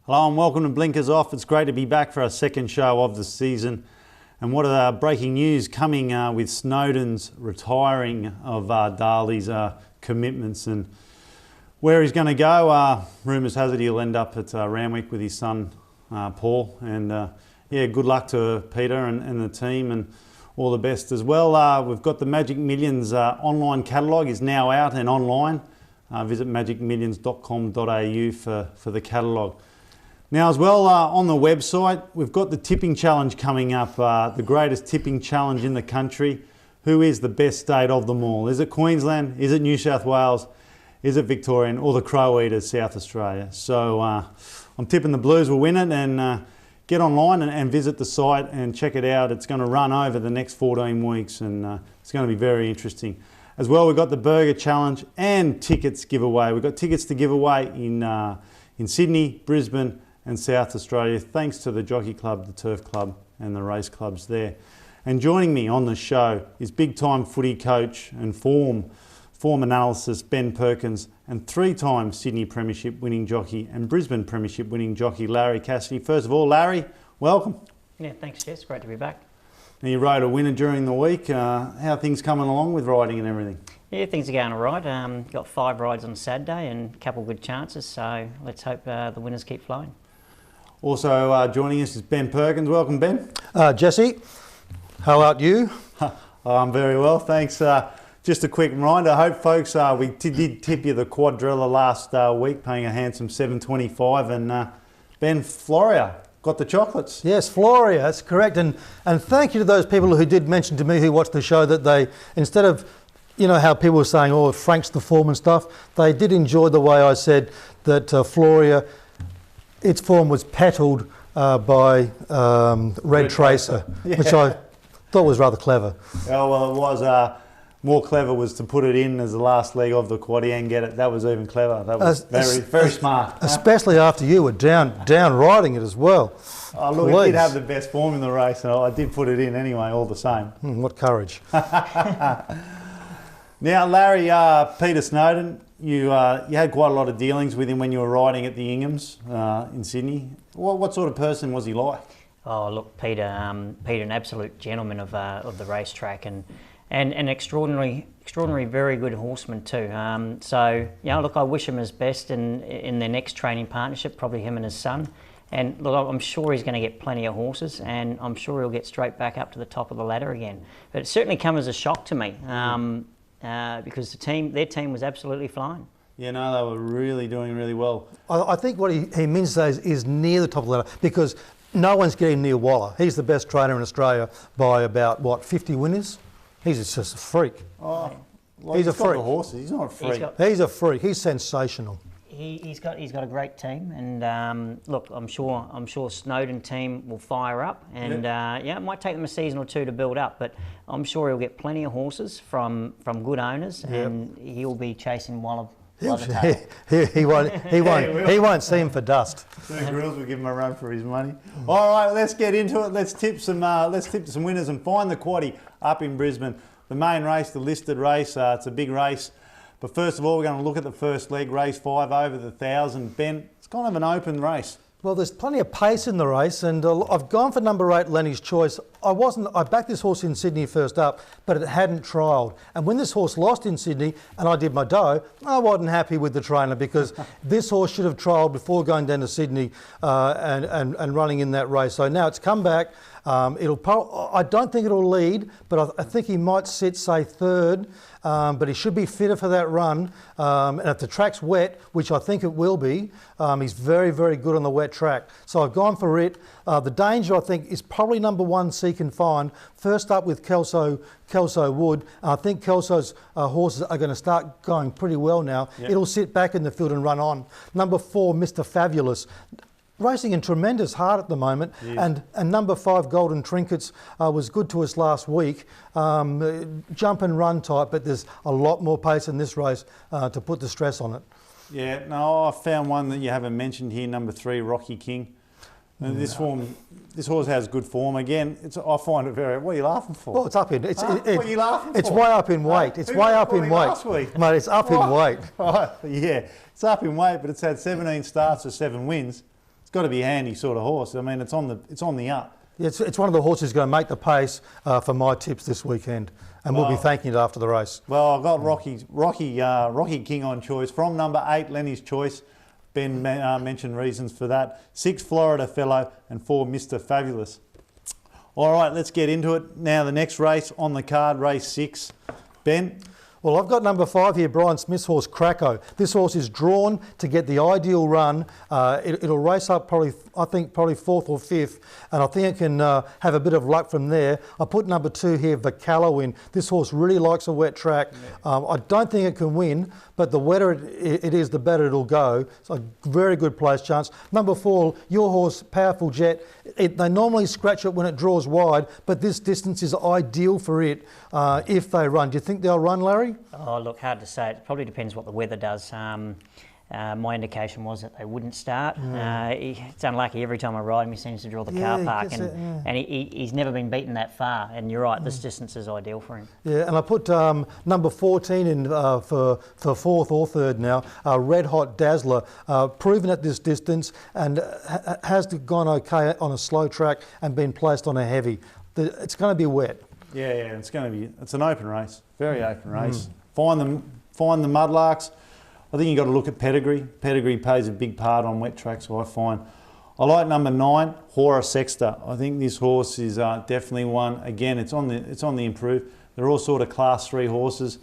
Hello and welcome to Blinkers Off. It's great to be back for our second show of the season. And what are breaking news coming with Snowden's retiring of Darley's commitments and where he's going to go. Rumours has it he'll end up at Randwick with his son Paul. And yeah, good luck to Peter and the team and all the best as well. We've got the Magic Millions online catalogue is now out and online. Visit magicmillions.com.au for the catalogue. Now as well, on the website, we've got the tipping challenge coming up, the greatest tipping challenge in the country. Who is the best state of them all? Is it Queensland? Is it New South Wales? Is it Victorian? Or the Crow Eaters, South Australia? So I'm tipping the Blues will win it, and get online and visit the site and check it out. It's going to run over the next 14 weeks and it's going to be very interesting. As well, we've got the Burger Challenge and tickets giveaway. We've got tickets to give away in Sydney, Brisbane, and South Australia, thanks to the Jockey Club, the Turf Club and the race clubs there. And joining me on the show is big-time footy coach and form analysis Ben Perkins and three-time Sydney Premiership winning jockey and Brisbane Premiership winning jockey Larry Cassidy. First of all, Larry, welcome. Yeah, thanks Jess, great to be back. And you rode a winner during the week. How are things coming along with riding and everything? Yeah, things are going all right. Got 5 rides on Saturday and a couple of good chances, so let's hope the winners keep flowing. Also joining us is Ben Perkins. Welcome, Ben. Jesse, how about you? I'm very well, thanks. Just a quick reminder, I hope folks, we did tip you the quadrilla last week, paying a handsome $7.25, and Ben, Floria got the chocolates. Yes, Floria, that's correct. And thank you to those people who did mention to me who watched the show that they, instead of, you know how people were saying, oh, Frank's the form and stuff, they did enjoy the way I said that Floria, its form was petaled by Red Tracer, yeah. Which I thought was rather clever. Oh, well, it was more clever was to put it in as the last leg of the quaddie and get it. That was even clever. That was very smart. Especially after you were down riding it as well. Oh, look, it did have the best form in the race, and I did put it in anyway, all the same. What courage. Now, Larry, Peter Snowden, you had quite a lot of dealings with him when you were riding at the Inghams in Sydney. What sort of person was he like? Oh, look, Peter, an absolute gentleman of the racetrack and an extraordinary, very good horseman too. So, you know, look, I wish him his best in their next training partnership, probably him and his son. And look, I'm sure he's going to get plenty of horses, and I'm sure he'll get straight back up to the top of the ladder again. But it certainly come as a shock to me because their team was absolutely flying. Yeah, no, they were really doing really well. I think what he means to say is near the top of the ladder, because no one's getting near Waller. He's the best trainer in Australia by about, what, 50 winners? He's just a freak. Oh, well, he's a freak. The horses. He's not a freak. He's a freak. He's sensational. He's got a great team, and look, I'm sure Snowden team will fire up, and yeah, it might take them a season or two to build up, but I'm sure he'll get plenty of horses from good owners, and he'll be chasing Waller. He won't see him for dust. The girls will give him a run for his money. All right, let's get into it. Let's tip some winners and find the quaddie up in Brisbane. The main race, the listed race. It's a big race. But first of all, we're going to look at the first leg, race 5 over the 1,000. Ben, it's kind of an open race. Well, there's plenty of pace in the race, and I've gone for number 8, Lenny's Choice. I backed this horse in Sydney first up, but it hadn't trialled. And when this horse lost in Sydney, and I did my dough, I wasn't happy with the trainer, because this horse should have trialled before going down to Sydney and running in that race. So now it's come back. I don't think it'll lead, but I think he might sit, say, 3rd. But he should be fitter for that run. And if the track's wet, which I think it will be, he's very, very good on the wet track. So I've gone for it. The danger, I think, is probably number 1, Seek and Find. First up with Kelso Wood. I think Kelso's horses are going to start going pretty well now. Yep. It'll sit back in the field and run on. Number 4, Mr. Fabulous. Racing in tremendous heart at the moment, and number 5, Golden Trinkets, was good to us last week. Jump and run type, but there's a lot more pace in this race to put the stress on it. Yeah, no, I found one that you haven't mentioned here, number 3, Rocky King. This horse has good form. Again, I find it very. What are you laughing for? Well, it's up in. What are you laughing for? It's way up in weight. It's way up in weight. Last week? Mate, it's up in weight. Right, yeah, it's up in weight, but it's had 17 starts with 7 wins. got to be a handy sort of horse. I mean, it's on the up. Yeah, it's one of the horses going to make the pace for my tips this weekend, and we'll be thanking it after the race. Well, I've got Rocky King on choice from number 8, Lenny's Choice. Ben mentioned reasons for that. 6, Florida Fellow, and 4, Mr. Fabulous. All right, let's get into it. Now the next race on the card, race 6. Ben? Well, I've got number 5 here, Brian Smith's horse, Krakow. This horse is drawn to get the ideal run. It'll race up probably 4th or 5th, and I think it can have a bit of luck from there. I put number 2 here, Vocalo, in. This horse really likes a wet track. I don't think it can win, but the wetter it is, the better it'll go. So a very good place chance. Number 4, your horse, Powerful Jet. They normally scratch it when it draws wide, but this distance is ideal for it if they run. Do you think they'll run, Larry? Oh, look, hard to say. It probably depends what the weather does. My indication was that they wouldn't start. It's unlucky every time I ride him, he seems to draw the car park, and he's never been beaten that far. And you're right, this distance is ideal for him. Yeah, and I put number 14 in for 4th or 3rd now, Red Hot Dazzler, proven at this distance and has gone okay on a slow track and been placed on a heavy. It's going to be wet. Yeah, it's an open race, very open race. Find the mudlarks. I think you've got to look at pedigree. Pedigree plays a big part on wet tracks, I find. I like number 9, Hora Sexta. I think this horse is definitely one. Again, it's on the improve. They're all sort of class 3 horses.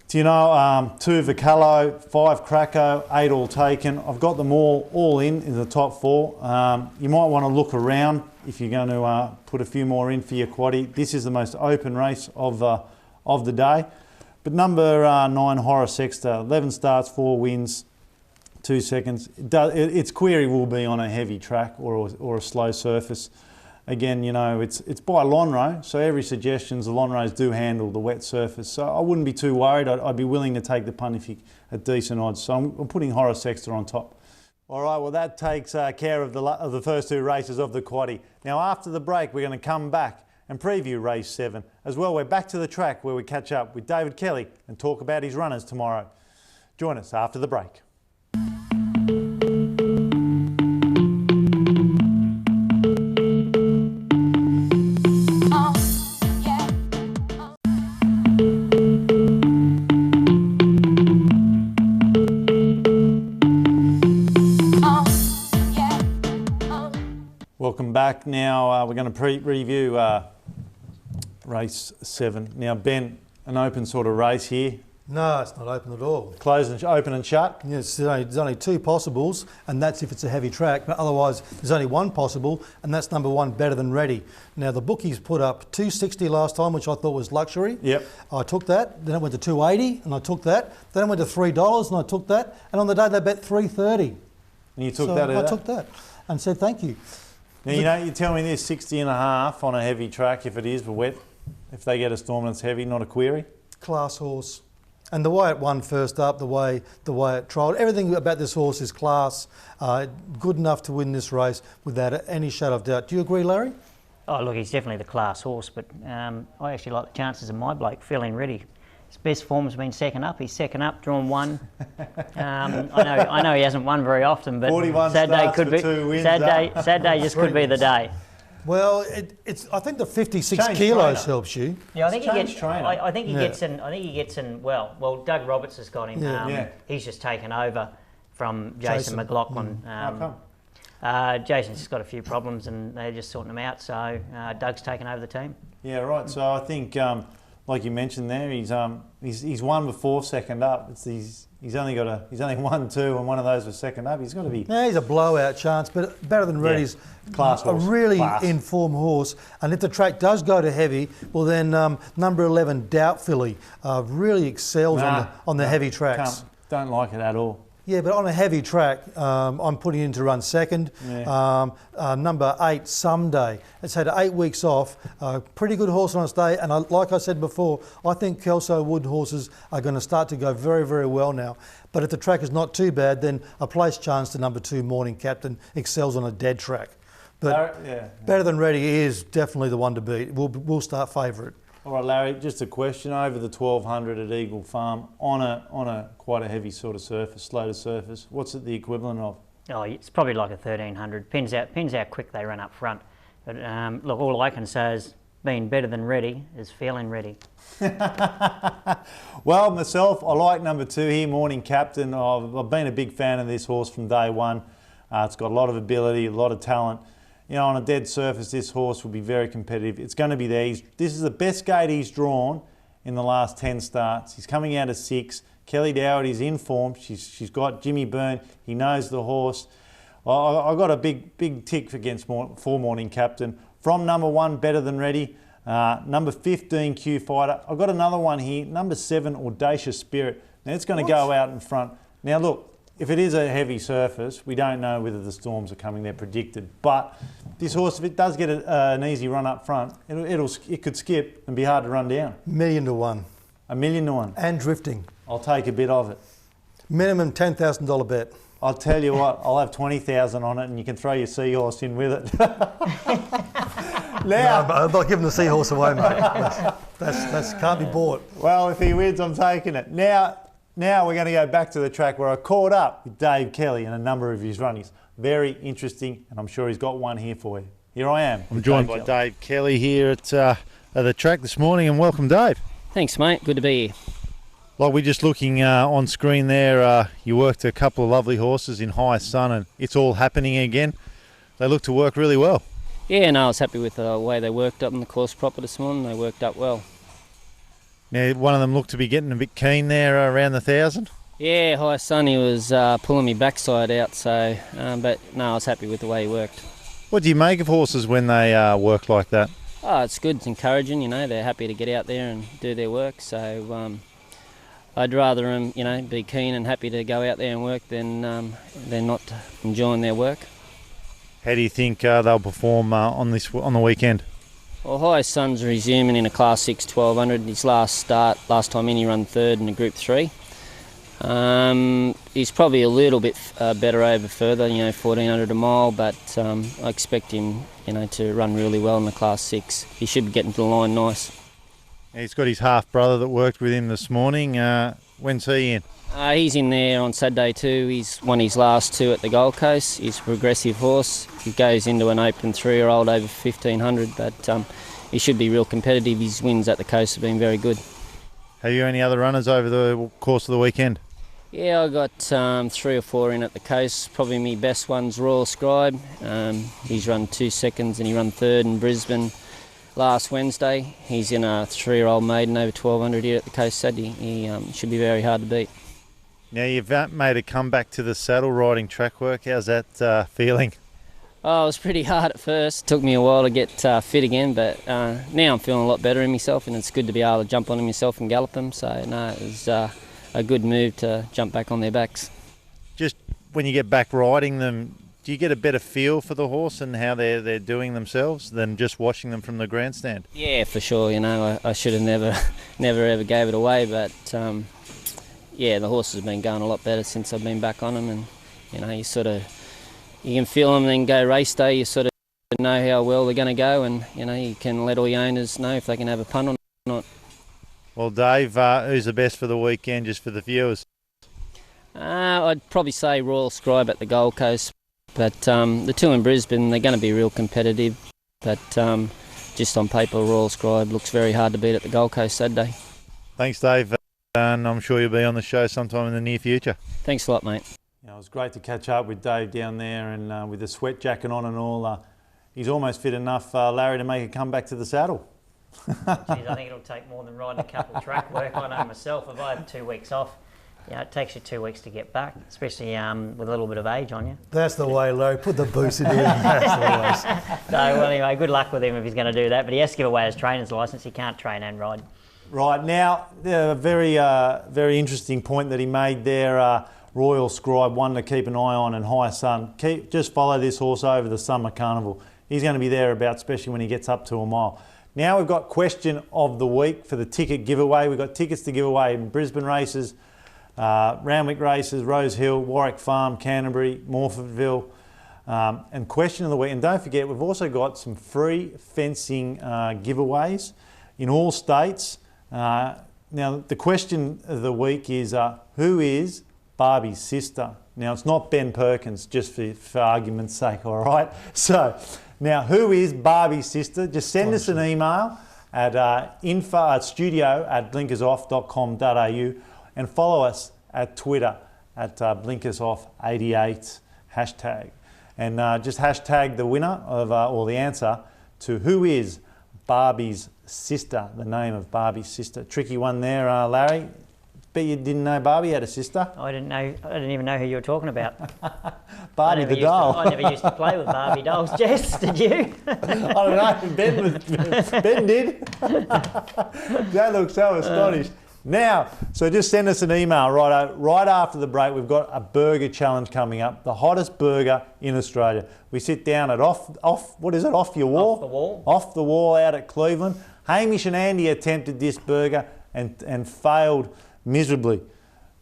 Do you know, 2 Vocalo, 5 Krakow, 8 All Taken. I've got them all in the top 4. You might want to look around if you're going to put a few more in for your quaddie. This is the most open race of the day. But number 9, Hora Sexta, 11 starts, 4 wins, 2 seconds. Its query will be on a heavy track or a slow surface. Again, you know, it's by Lonhro, so every suggestion the Lonhros do handle the wet surface. So I wouldn't be too worried. I'd be willing to take the punt if you at decent odds. So I'm putting Hora Sexta on top. All right, well that takes care of the first 2 races of the quaddie. Now after the break, we're going to come back and preview race 7. As well, we're back to the track where we catch up with David Kelly and talk about his runners tomorrow. Join us after the break. Welcome back. Now we're going to review race 7. Now Ben, an open sort of race here. No, it's not open at all. Closed and open and shut? Yes, there's only 2 possibles, and that's if it's a heavy track, but otherwise there's only 1 possible, and that's number 1, Better Than Ready. Now the bookies put up 260 last time, which I thought was luxury. Yep. I took that, then it went to 280, and I took that, then it went to $3, and I took that, and on the day they bet 330. And you took that? I took that and said thank you. Now, you know, you tell me this, 60 and a half on a heavy track, if it is wet, if they get a storm and it's heavy, not a query? Class horse. And the way it won first up, the way it trialled, everything about this horse is class, good enough to win this race without any shadow of doubt. Do you agree, Larry? Oh, look, he's definitely the class horse, but I actually like the chances of my bloke, Feeling Ready. His best form has been second up. He's second up, drawn 1. I know he hasn't won very often, but 41 sad day could be 2 wins, sad day just could be the day. Well, I think the 56 Change kilos trainer. helps you. Yeah, I think Change he gets. trainer. I think he gets in. I think he gets in. Well, Doug Roberts has got him. Yeah. He's just taken over from Jason McLaughlin. How come? Jason's just got a few problems, and they're just sorting them out. So Doug's taken over the team. Yeah, right. So I think, like you mentioned there, he's won before second up. He's only won 2, and one of those was second up. He's got to be. Yeah, he's a blowout chance, but Better Than Ready's class a horse. really Class. informed horse. And if the track does go to heavy, well then number 11, Doubtfully, really excels on the heavy tracks. Don't like it at all. Yeah, but on a heavy track, I'm putting in to run second. Yeah. Number 8, Someday. It's had 8 weeks off. Pretty good horse on its day. And like I said before, I think Kelso Wood horses are going to start to go very, very well now. But if the track is not too bad, then a place chance to number 2, Morning Captain, excels on a dead track. But Better Than Ready is definitely the one to beat. We'll start favourite. All right, Larry, just a question. Over the 1200 at Eagle Farm, on a quite a heavy sort of surface, slow to surface, what's it the equivalent of? Oh, it's probably like a 1300. Depends how quick they run up front. But look, all I can say is being better than ready is feeling ready. Well, myself, I like number 2 here, Morning Captain. I've been a big fan of this horse from day one. It's got a lot of ability, a lot of talent. You know, on a dead surface, this horse will be very competitive. It's going to be there. This is the best gate he's drawn in the last 10 starts. He's coming out of 6. Kelly Dougherty's in form. She's got Jimmy Byrne. He knows the horse. I got a big tick for Morning Captain. From number 1, Better Than Ready. Number 15, Q Fighter. I've got another one here. Number 7, Audacious Spirit. Now it's going to go out in front. Now look, if it is a heavy surface, we don't know whether the storms are coming. They're predicted. But this horse, if it does get an easy run up front, it could skip and be hard to run down. 1,000,000 to 1. 1,000,000 to 1. And drifting. I'll take a bit of it. Minimum $10,000 bet. I'll tell you what, I'll have 20,000 on it, and you can throw your seahorse in with it. Now, No, I'm not giving the seahorse away, mate. That's can't be bought. well, if he wins, I'm taking it. Now we're going to go back to the track where I caught up with Dave Kelly and a number of his runnings. Very interesting, and I'm sure he's got one here for you. Here I am. I'm joined by Dave Kelly here at the track this morning, and welcome, Dave. Thanks, mate. Good to be here. Like we're just looking on screen there, you worked a couple of lovely horses in High Sun, and it's all happening again. They look to work really well. Yeah, no, I was happy with the way they worked up in the course proper this morning. They worked up well. Now, one of them looked to be getting a bit keen there around the 1,000. Yeah, High Sun, he was pulling me backside out, so, but no, I was happy with the way he worked. What do you make of horses when they work like that? Oh, it's good, it's encouraging, you know, they're happy to get out there and do their work, so I'd rather them, you know, be keen and happy to go out there and work than not enjoying their work. How do you think they'll perform on the weekend? Well, High Sun's resuming in a Class 6 1200. His last time in he run 3rd in a Group 3. He's probably a little bit better over further, you know, 1400 a mile, but I expect him, you know, to run really well in the Class 6. He should be getting to the line nice. He's got his half brother that worked with him this morning. When's he in? He's in there on Saturday too. He's won his last 2 at the Gold Coast. He's a progressive horse. He goes into an open 3-year-old over 1500, but he should be real competitive. His wins at the coast have been very good. Have you any other runners over the course of the weekend? Yeah, I got 3 or 4 in at the coast. Probably my best one's Royal Scribe. He's run 2 seconds and he run 3rd in Brisbane last Wednesday. He's in a 3-year-old maiden over 1200 here at the coast Saturday. He should be very hard to beat. Now you've made a comeback to the saddle riding track work. How's that feeling? Oh, it was pretty hard at first. Took me a while to get fit again, but now I'm feeling a lot better in myself, and it's good to be able to jump on them myself and gallop them. So no, it was a good move to jump back on their backs. Just when you get back riding them, do you get a better feel for the horse and how they're doing themselves than just watching them from the grandstand? Yeah, for sure. You know, I should have never ever gave it away, but yeah, the horse has been going a lot better since I've been back on them, and you know, you can feel them. And then go race day, you sort of know how well they're going to go, and you know, you can let all your owners know if they can have a punt or not. Well, Dave, who's the best for the weekend, just for the viewers? I'd probably say Royal Scribe at the Gold Coast, but the 2 in Brisbane, they're going to be real competitive, but just on paper, Royal Scribe looks very hard to beat at the Gold Coast Saturday. Thanks, Dave, and I'm sure you'll be on the show sometime in the near future. Thanks a lot, mate. It was great to catch up with Dave down there, and with the sweat jacket on and all, he's almost fit enough, Larry, to make a comeback to the saddle. Geez, I think it'll take more than riding a couple of track work. I know myself, if I have 2 weeks off, you know, it takes you 2 weeks to get back, especially with a little bit of age on you. That's the way, Larry. Put the boots in him. That's the way. So, well, anyway, good luck with him if he's going to do that, but he has to give away his trainer's licence. He can't train and ride. Right, now, a very interesting point that he made there. Royal Scribe, one to keep an eye on, and High Sun. Just follow this horse over the summer carnival. He's going to be thereabouts, especially when he gets up to a mile. Now we've got question of the week for the ticket giveaway. We've got tickets to give away in Brisbane races, Randwick races, Rose Hill, Warwick Farm, Canterbury, Morfordville, and question of the week. And don't forget, we've also got some free fencing giveaways in all states. Now, the question of the week is, who is Barbie's sister. Now, it's not Ben Perkins, just for argument's sake, all right? So, now, who is Barbie's sister? Just send us an email at studio@blinkersoff.com.au and follow us at Twitter at blinkersoff88 hashtag. And just hashtag the winner of, or the answer to who is Barbie's sister, the name of Barbie's sister. Tricky one there, Larry. Bet you didn't know Barbie had a sister. I didn't even know who you were talking about. Barbie the doll. I never used to play with Barbie dolls, Jess, did you? I don't know. Ben did. They look so astonished. Now, so just send us an email right after the break. We've got a burger challenge coming up, the hottest burger in Australia. We sit down at Off Your Wall? Off the Wall. Off the Wall out at Cleveland. Hamish and Andy attempted this burger and failed miserably.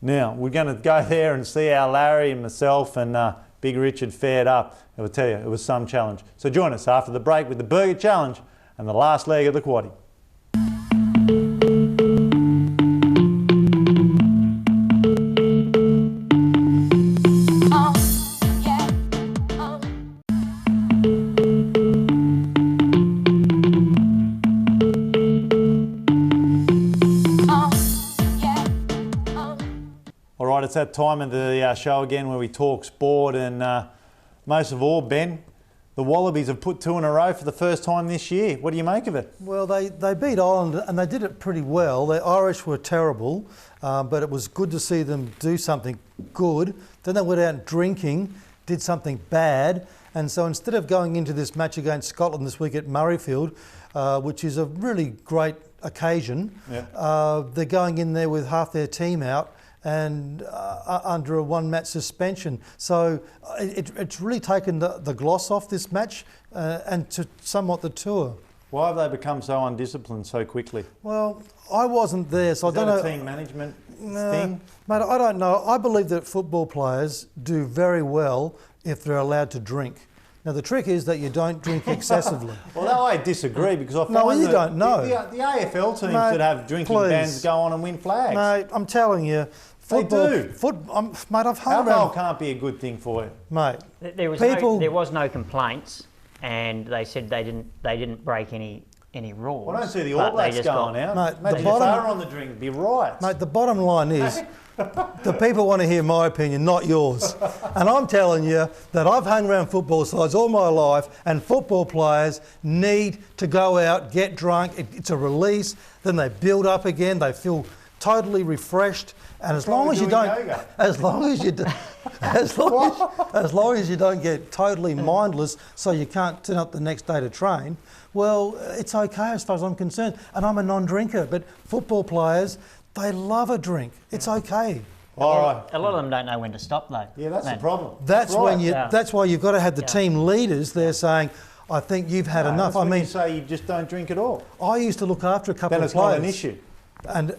Now, we're going to go there and see how Larry and myself and Big Richard fared up. I will tell you, it was some challenge. So join us after the break with the burger challenge and the last leg of the quaddie. It's that time of the show again where we talk sport, and most of all, Ben, the Wallabies have put 2 in a row for the first time this year. What do you make of it? Well, they beat Ireland and they did it pretty well. The Irish were terrible, but it was good to see them do something good. Then they went out drinking, did something bad, and so instead of going into this match against Scotland this week at Murrayfield, which is a really great occasion, they're going in there with half their team out and under a 1-match suspension. So it's really taken the gloss off this match and to somewhat the tour. Why have they become so undisciplined so quickly? Well, I wasn't there, so I don't know. Is that a team management thing? Mate, I don't know. I believe that football players do very well if they're allowed to drink. Now, the trick is that you don't drink excessively. Well, I disagree because I find you don't know. The AFL teams that have drinking bans go on and win flags. Mate, I'm telling you. Football, they do. Mate, I've hung Alcohol around. can't be a good thing for you. Mate, There was no complaints, and they said they didn't break any rules. Well, I don't see the All Blacks going out. Mate, if they are on the drink, it'd be right. Mate, the bottom line is, the people want to hear my opinion, not yours. And I'm telling you that I've hung around football sides all my life, and football players need to go out, get drunk. It's a release. Then they build up again. They feel totally refreshed. And as long as you don't get totally mindless, so you can't turn up the next day to train, well, it's okay as far as I'm concerned. And I'm a non-drinker, but football players, they love a drink. It's okay. All right. A lot of them don't know when to stop, though. Yeah, that's the problem. That's right. That's why you've got to have the team leaders there saying, I think you've had enough. I mean, you say you just don't drink at all. I used to look after a couple then of players. Then it's not an issue. And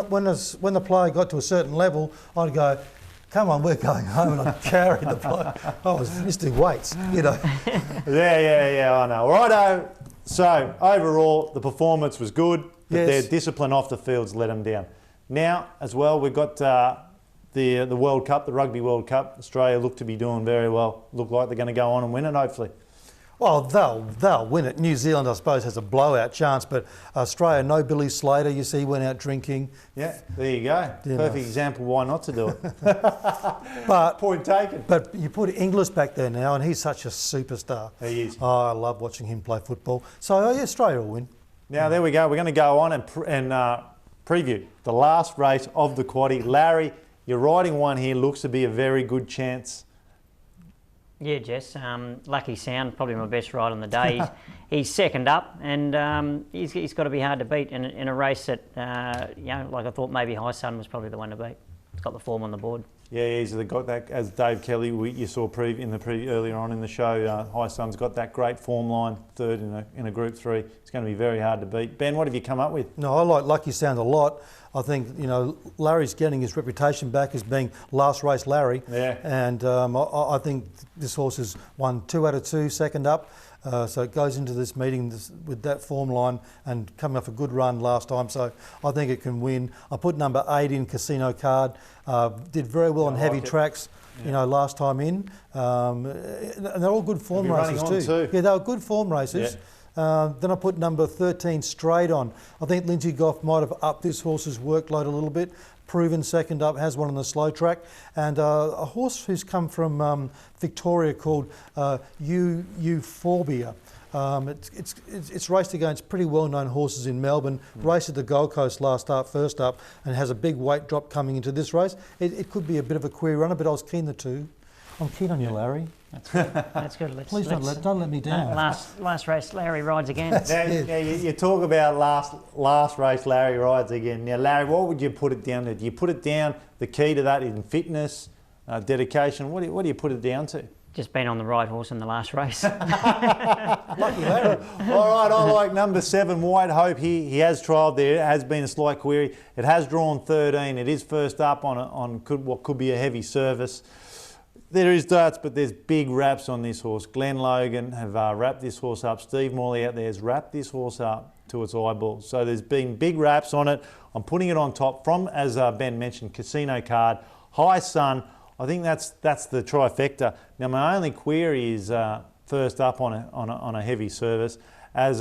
when the player got to a certain level, I'd go, come on, we're going home, and I'd carry the player. I was Mr. Weights, you know. Yeah, I know. Righto. So, overall, the performance was good, but their discipline off the field's let them down. Now, as well, we've got the World Cup, the Rugby World Cup. Australia look to be doing very well. Look like they're going to go on and win it, hopefully. Well, they'll win it. New Zealand, I suppose, has a blowout chance, but Australia, no Billy Slater, you see, went out drinking. Yeah, there you go. Perfect example why not to do it. But point taken. But you put Inglis back there now, and he's such a superstar. He is. Oh, I love watching him play football. So, Australia will win. Now, there we go. We're going to go on and preview the last race of the quaddie. Larry, you're riding one here. Looks to be a very good chance. Yeah, Jess. Lucky Sound, probably my best ride on the day. He's second up, and he's got to be hard to beat in a race that, like I thought maybe High Sun was probably the one to beat. He's got the form on the board. Yeah, he's got that, as Dave Kelly, you saw earlier on in the show, High Sun's got that great form line, third in a Group 3. It's going to be very hard to beat. Ben, what have you come up with? No, I like Lucky Sound a lot. I think, Larry's getting his reputation back as being last race Larry. Yeah. And I think this horse has won 2 out of 2, second up. So it goes into this meeting with that form line and coming off a good run last time. So I think it can win. I put number 8 in, Casino Card. Did very well on I heavy like it. tracks. You know, last time in, and they're all good form They'll be races running on too. Yeah, they were good form races. Then I put number 13 Straight on. I think Lindsay Goff might have upped this horse's workload a little bit. Proven second up, has one on the slow track, and a horse who's come from Victoria called Euphorbia. It's raced against pretty well-known horses in Melbourne, raced at the Gold Coast first up, and has a big weight drop coming into this race. It could be a bit of a queer runner, but I was keen I'm keen on you, Larry. That's good. Please don't let me down. Last race, Larry rides again. Now, you talk about last race, Larry rides again. Now, Larry, what would you put it down to? Do you put it down, the key to that in fitness, dedication? What do you put it down to? Just been on the right horse in the last race. Lucky Larry. All right, I like number 7, White Hope. He has trialled there. It has been a slight query. It has drawn 13. It is first up on what could be a heavy service. There is darts, but there's big wraps on this horse. Glenn Logan have wrapped this horse up. Steve Morley out there has wrapped this horse up to its eyeballs. So there's been big wraps on it. I'm putting it on top from, as Ben mentioned, Casino Card, High Sun. I think that's the trifecta. Now my only query is first up on a heavy service. As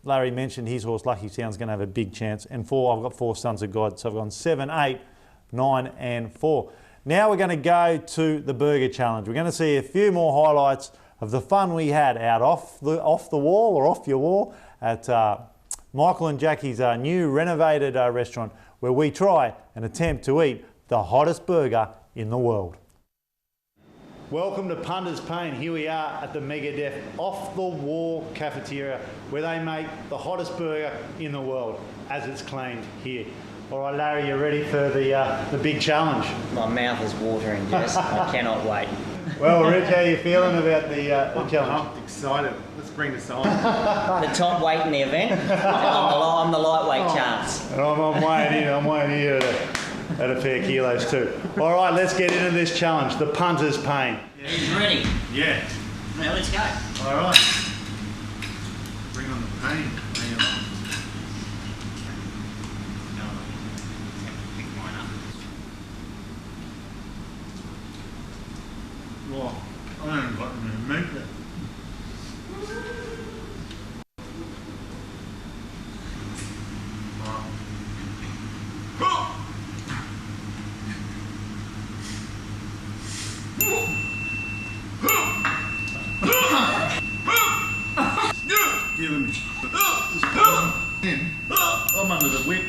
Larry mentioned, his horse Lucky Sound's going to have a big chance. And 4, I've got 4 Sons of God. So I've gone 7, 8, 9 and 4. Now we're going to go to the Burger Challenge. We're going to see a few more highlights of the fun we had out off the wall or off your wall at Michael and Jackie's new renovated restaurant, where we try and attempt to eat the hottest burger in the world. Welcome to Punter's Pain. Here we are at the Megadeth Off the Wall cafeteria, where they make the hottest burger in the world, as it's claimed here. All right, Larry, you ready for the big challenge? My mouth is watering, Jess. I cannot wait. Well, Rich, how are you feeling about the challenge? I'm excited. Let's bring this on. The top weight in the event, and I'm the lightweight chance. And I'm weighing here at a fair kilos too. All right, let's get into this challenge, the Punter's Pain. Who's ready? Yeah. Now let's go. All right. Bring on the pain. Bring it on. Pick mine up. Well, I haven't got any meat there. Giving me. I'm under the whip.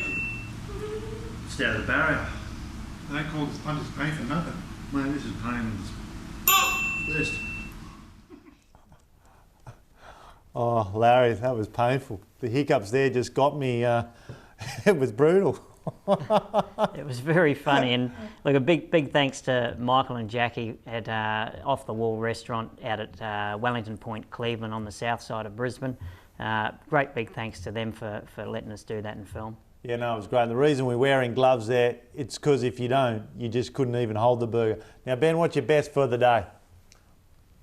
Just out of the barrier. They call this punter's pain for nothing. Man, this is pain. Best. Oh, Larry, that was painful. The hiccups there just got me. It was brutal. It was very funny, and look, a big thanks to Michael and Jackie at Off the Wall restaurant out at Wellington Point, Cleveland, on the south side of Brisbane. Great big thanks to them for letting us do that and film. Yeah, no, it was great. The reason we're wearing gloves there, it's because if you don't, you just couldn't even hold the burger. Now, Ben, what's your best for the day?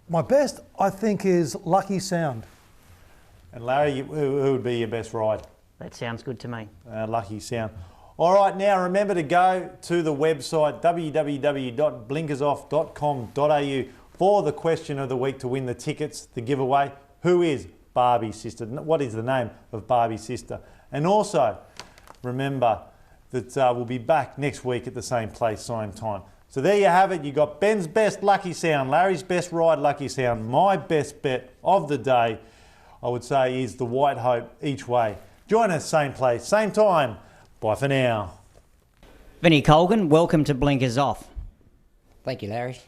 My best, I think, is Lucky Sound. And Larry, who would be your best ride? That sounds good to me. Lucky Sound. All right, now remember to go to the website www.blinkersoff.com.au for the question of the week to win the tickets, the giveaway. Who is Barbie's sister? What is the name of Barbie's sister? And also, remember that we'll be back next week at the same place, same time. So there you have it. You got Ben's best Lucky Sound, Larry's best ride Lucky Sound. My best bet of the day, I would say, is the White Hope each way. Join us, same place, same time. Bye for now. Vinnie Colgan, welcome to Blinkers Off. Thank you, Larry.